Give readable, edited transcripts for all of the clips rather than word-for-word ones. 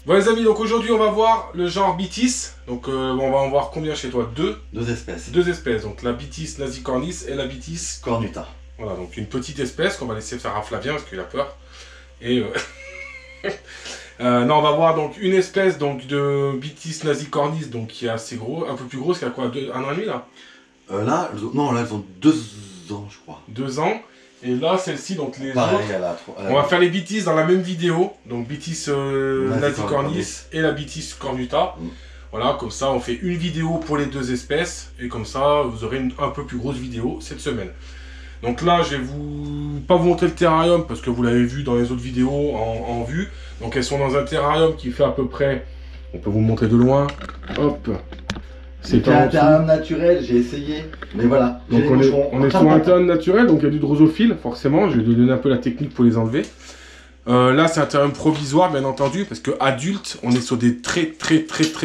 Bon les amis, donc aujourd'hui on va voir le genre Bitis. Donc on va en voir combien chez toi? Deux espèces. Deux espèces, donc la Bitis nasicornis et la Bitis cornuta. Voilà, donc une petite espèce qu'on va laisser faire à Flavien parce qu'il a peur. Et non, on va voir donc une espèce donc de Bitis nasicornis, donc qui est assez gros, un peu plus grosse, qui a quoi, 1 an et demi là? Là, non, là elles ont 2 ans je crois. 2 ans. Et là, celle-ci, donc les pareil, autres, on va faire les Bitis dans la même vidéo. Donc Bitis nasicornis et la Bitis cornuta. Voilà, comme ça, on fait une vidéo pour les deux espèces. Et comme ça, vous aurez une un peu plus grosse vidéo cette semaine. Donc là, je vais pas vous montrer le terrarium parce que vous l'avez vu dans les autres vidéos en vue. Donc elles sont dans un terrarium qui fait à peu près, on peut vous le montrer de loin. Hop. C'est un terrarium naturel, j'ai essayé, mais voilà. Donc on est sur un terrarium naturel, donc il y a du drosophile, forcément. Je vais lui donner un peu la technique pour les enlever. Là, c'est un terrarium provisoire, bien entendu, parce que adulte, on est sur des très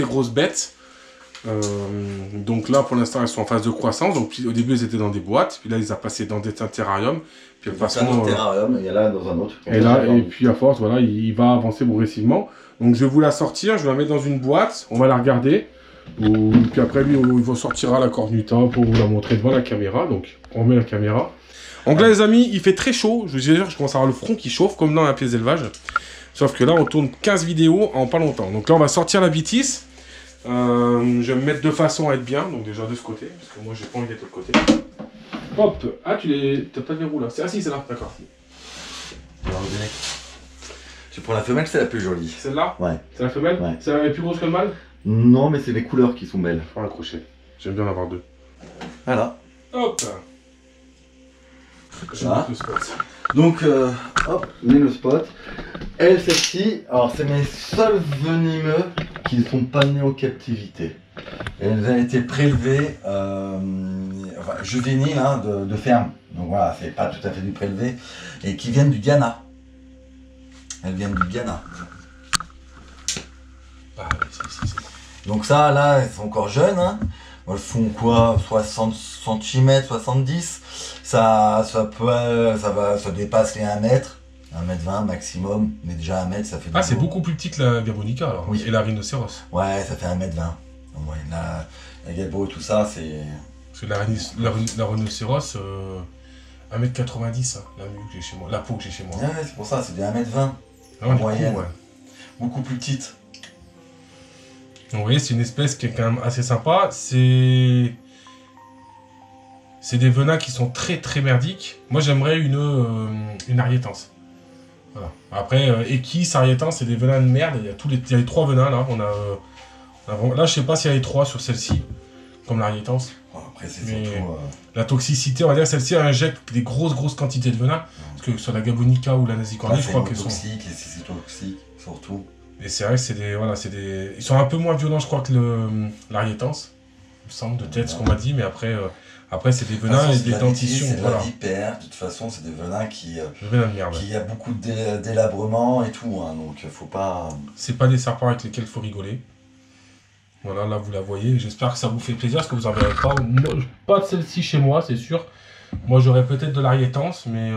grosses bêtes. Donc là, pour l'instant, elles sont en phase de croissance. Donc au début, elles étaient dans des boîtes, puis là, ils ont passé dans un terrarium. Puis un terrarium, et là, dans un autre. Et là, et puis à force, voilà, il va avancer progressivement. Donc je vais vous la sortir, je vais la mettre dans une boîte, on va la regarder. Puis après, lui, il sortira la cornuta pour vous la montrer devant la caméra. Donc, on met la caméra. Donc là, les amis, il fait très chaud. Je vous dis, je commence à avoir le front qui chauffe, comme dans un pièce d'élevage. Sauf que là, on tourne 15 vidéos en pas longtemps. Donc là, on va sortir la Bitis. Je vais me mettre de façon à être bien. Donc déjà de ce côté, parce que moi, j'ai pas envie d'être de l'autre côté. Hop. Ah, t'as pas de verrou là. Ah si, c'est là. D'accord. Je prends la femelle, c'est la plus jolie. Celle-là? Ouais. C'est la femelle? Ouais. C'est la plus grosse que le mâle? Non, mais c'est les couleurs qui sont belles. Faut un crochet. J'aime bien en avoir deux. Voilà. Hop. Voilà. Donc, hop, mets le spot. Elle, celle-ci, alors c'est mes seuls venimeux qui ne sont pas nés en captivité. Elles ont été prélevées, enfin, juvéniles hein, de ferme. Donc voilà, c'est pas tout à fait du prélevé. Et qui viennent du Ghana. Elles viennent du Ghana. Ah oui, si. Donc ça, là, elles sont encore jeunes. Hein. Elles font quoi, 60 cm, 70. Ça dépasse les 1 mètre. 1m20 maximum, mais déjà 1 mètre, ça fait... Ah, c'est beaucoup plus petit que la Gabonica alors, oui. Et la rhinocéros. Ouais, ça fait 1m20. Donc, ouais, la Gabo et tout ça, c'est... Parce que la rhinocéros, 1m90, hein, la mue que j'ai chez moi, la peau que j'ai chez moi. Ouais, c'est pour ça, c'est des 1m20 en moyenne. Ouais. Beaucoup plus petite. Donc, vous voyez, c'est une espèce qui est quand même assez sympa. C'est des venins qui sont très merdiques. Moi, j'aimerais une ariétance. Voilà. Après, Equis, ariétance, c'est des venins de merde. Il y a les 3 venins là. Là, je sais pas s'il y a les 3 sur celle-ci, comme l'ariétance. Après, c'est surtout... La toxicité, on va dire, celle-ci injecte des grosses quantités de venin. Parce que sur la Gabonica ou la nasicornis, je crois qu'elles sont... toxiques, et c'est toxique, surtout. Et c'est vrai que c'est des... Ils sont un peu moins violents, je crois, que l'ariétance. Il me semble, de tête, ce qu'on m'a dit, mais après... Après, c'est des venins et des dentitions. C'est de la vipère, de toute façon, c'est des venins qui a beaucoup de délabrement et tout, hein, donc faut pas... C'est pas des serpents avec lesquels il faut rigoler. Voilà, là vous la voyez, j'espère que ça vous fait plaisir, parce que vous en verrez pas. Moi, pas de celle-ci chez moi, c'est sûr. Moi, j'aurais peut-être de l'ariétance, mais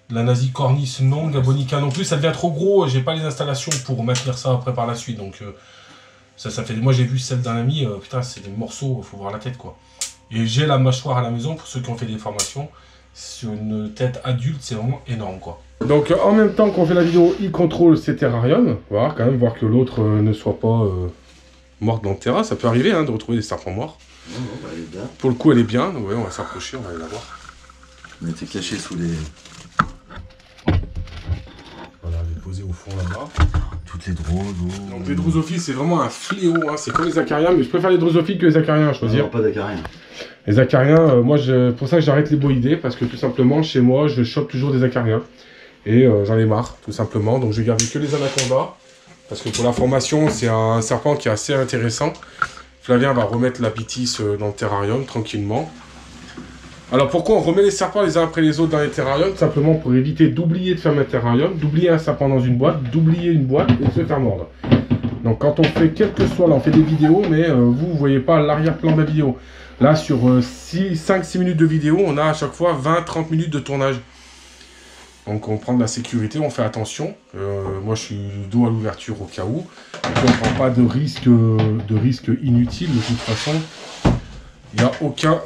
la nasicornis non, Gabonica non plus. Ça devient trop gros, j'ai pas les installations pour maintenir ça après par la suite, donc... ça fait... Moi, j'ai vu celle d'un ami, putain, c'est des morceaux, faut voir la tête, quoi. Et j'ai la mâchoire à la maison, pour ceux qui ont fait des formations. Sur une tête adulte, c'est vraiment énorme, quoi. Donc, en même temps qu'on fait la vidéo, il contrôle ses terrariums. Voir quand même, voir que l'autre ne soit pas morte dans le terrain. Ça peut arriver, hein, de retrouver des serpents morts. Non, bah, elle est bien. Pour le coup, elle est bien. Donc, ouais, on va s'approcher, on va aller la voir. Elle était cachée sous les... Voilà, elle est posée au fond, là-bas. Toutes les drosophiles. Donc, les drosophiles, c'est vraiment un fléau, hein. C'est comme les acariens, mais je préfère les drosophiles que les acariens à choisir. Non, pas d'acariens. Les acariens, moi, pour ça que j'arrête les boïdés, parce que tout simplement, chez moi, je chope toujours des acariens. Et j'en ai marre, tout simplement. Donc, je vais garder que les anacondas. Parce que pour la formation, c'est un serpent qui est assez intéressant. Flavien va remettre la Bitis dans le terrarium, tranquillement. Alors, pourquoi on remet les serpents les uns après les autres dans les terrariums? Tout simplement pour éviter d'oublier de fermer un terrarium, d'oublier un serpent dans une boîte, d'oublier une boîte et de se faire mordre. Donc, quand on fait, quel que soit, là, on fait des vidéos, mais vous ne voyez pas l'arrière-plan de la vidéo. Là, sur 5-6 minutes de vidéo, on a à chaque fois 20-30 minutes de tournage. Donc on prend de la sécurité, on fait attention. Moi je suis dos à l'ouverture au cas où. Et puis on ne prend pas de risque inutile. De toute façon, il n'y a aucun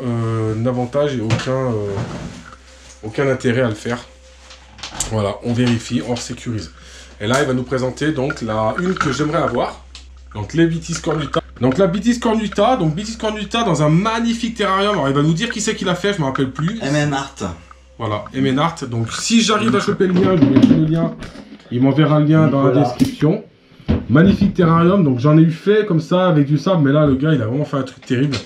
avantage et aucun intérêt à le faire. Voilà, on vérifie, on sécurise. Et là il va nous présenter donc une que j'aimerais avoir. Donc les Bitis Cornuta. Donc la Bitis Cornuta, dans un magnifique terrarium. Alors il va nous dire qui c'est qui l'a fait, je ne me rappelle plus. MNArt. Voilà, MNArt. Donc si j'arrive à choper le lien, je vous mettrai le lien. Il m'enverra le lien dans la description. Magnifique terrarium. Donc j'en ai eu fait comme ça avec du sable, mais là le gars il a vraiment fait un truc terrible.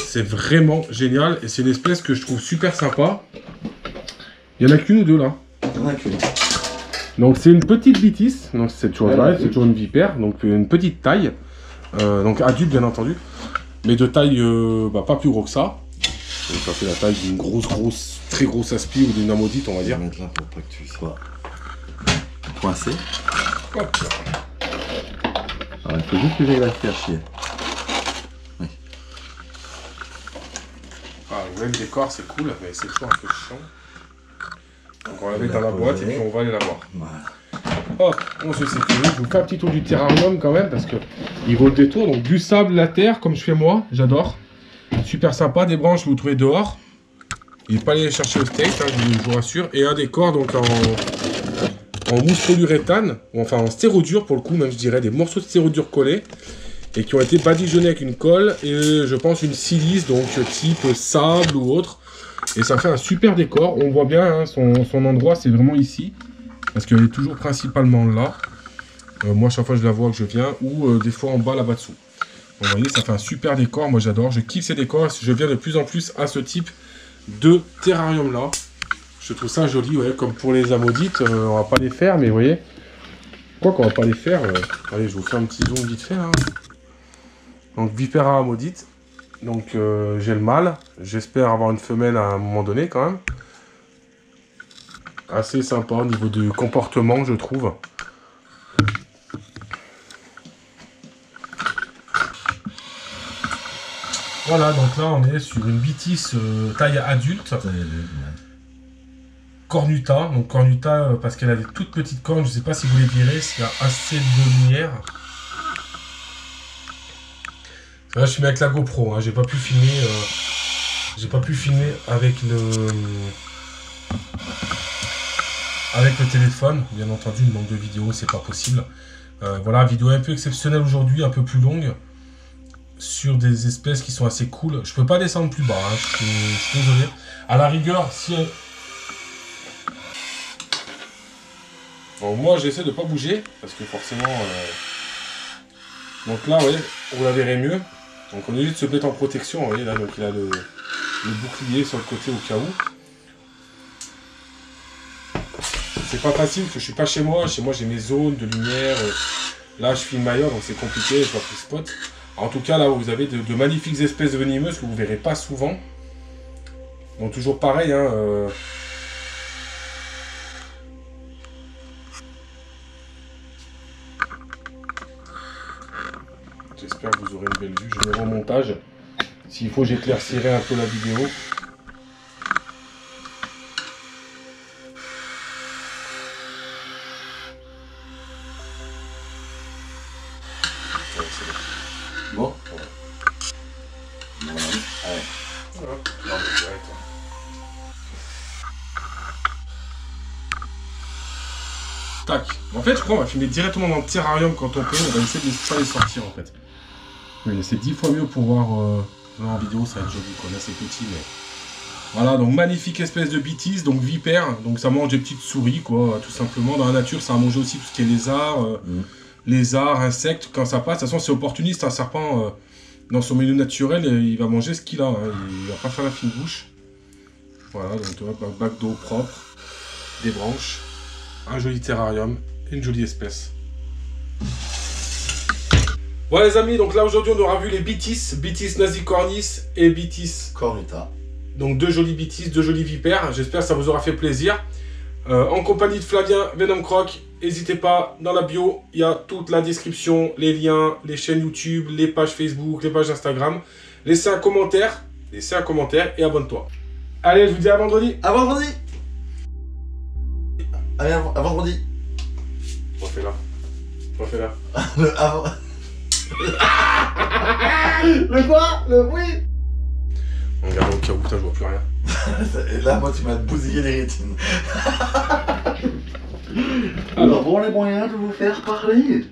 C'est vraiment génial et c'est une espèce que je trouve super sympa. Il y en a qu'une ou deux là. Il y en a qu'une. Donc c'est une petite Bitis. Donc c'est toujours pareil, c'est toujours une vipère. Donc une petite taille. Donc adulte bien entendu. Mais de taille pas plus gros que ça. Donc ça fait la taille d'une très grosse aspi ou d'une amodite, on va dire. Je vais mettre là pour pas que tu sois coincé. Hop. Alors, il faut juste que j'aille la faire chier. Oui. Le décor c'est cool, mais c'est toujours un peu chiant. Donc on la met dans la boîte et puis on va aller la voir. Voilà. Hop, on se sécurise. Je vous fais un petit tour du terrarium quand même parce que il vaut le détour. Donc du sable, la terre, comme je fais moi, j'adore. Super sympa, des branches, vous trouvez dehors. Il n'est pas allé les chercher au steak, hein, je vous rassure. Et un décor donc en mousse polyuréthane, enfin en stérodure pour le coup, même je dirais, des morceaux de stérodure collés. Et qui ont été badigeonnés avec une colle et je pense une silice, donc type sable ou autre. Et ça fait un super décor. On voit bien hein, son endroit, c'est vraiment ici. Parce qu'elle est toujours principalement là. Moi, chaque fois je la vois que je viens, ou des fois en bas là-bas dessous. Vous voyez, ça fait un super décor, moi j'adore, je kiffe ces décors, je viens de plus en plus à ce type de terrarium là. Je trouve ça joli, ouais, comme pour les amodites, on va pas les faire, mais vous voyez, quoi qu'on va pas les faire, allez, je vous fais un petit zoom vite fait là. Donc Vipera amodite, donc j'ai le mâle, j'espère avoir une femelle à un moment donné quand même. Assez sympa au niveau du comportement, je trouve. Voilà, donc là on est sur une Bitis taille adulte. Cornuta, donc Cornuta parce qu'elle a des toutes petites cornes, je ne sais pas si vous les verrez, s'il y a assez de lumière. Là je suis avec la GoPro, hein, j'ai pas pu filmer avec le téléphone, bien entendu, le nombre de vidéos c'est pas possible. Voilà, vidéo un peu exceptionnelle aujourd'hui, un peu plus longue. Sur des espèces qui sont assez cool. Je peux pas descendre plus bas, hein. Je suis désolé. À la rigueur, si... Bon, moi j'essaie de pas bouger, parce que forcément... Donc là, ouais, on la verrait mieux. Donc on est obligé de se mettre en protection, vous voyez là, donc il a le bouclier sur le côté au cas où. C'est pas facile, parce que je suis pas chez moi j'ai mes zones de lumière. Là je filme ailleurs, donc c'est compliqué, je vois plus spot. En tout cas, là, vous avez de magnifiques espèces venimeuses que vous ne verrez pas souvent. Bon, toujours pareil, hein. J'espère que vous aurez une belle vue. Je mets au montage. S'il faut, j'éclaircirai un peu la vidéo. Bon. Voilà. Allez. Voilà. Non, mais direct, hein. Tac. En fait, je crois qu'on va filmer directement dans le terrarium quand on peut. On va essayer de ne pas les sortir en fait. Oui, c'est 10 fois mieux pour voir en vidéo, ça va être joli quoi. Là, c'est petit, mais. Voilà, donc magnifique espèce de Bitis, donc vipère. Donc ça mange des petites souris quoi, tout simplement. Dans la nature, ça a mangé aussi tout ce qui est lézards, insectes, quand ça passe. De toute façon, c'est opportuniste, un serpent, dans son milieu naturel, il va manger ce qu'il a, hein. Il va pas faire la fine bouche. Voilà, donc tu vois, un bac d'eau propre, des branches, un joli terrarium, et une jolie espèce. Voilà les amis, donc là aujourd'hui on aura vu les Bitis nasicornis et Bitis Cornuta. Donc deux jolis Bitis, deux jolis vipères, j'espère que ça vous aura fait plaisir. En compagnie de Flavien Venom Croc, n'hésitez pas, dans la bio, il y a toute la description, les liens, les chaînes YouTube, les pages Facebook, les pages Instagram. Laissez un commentaire et abonne-toi. Allez, je vous dis à vendredi. À vendredi. Allez, à vendredi. Refais-la. Refais-la. Le avant. Le quoi? Le oui. Regarde au cas où, putain, je vois plus rien. Là, moi, tu m'as bousillé les rétines. Alors, bon, les moyens de vous faire parler.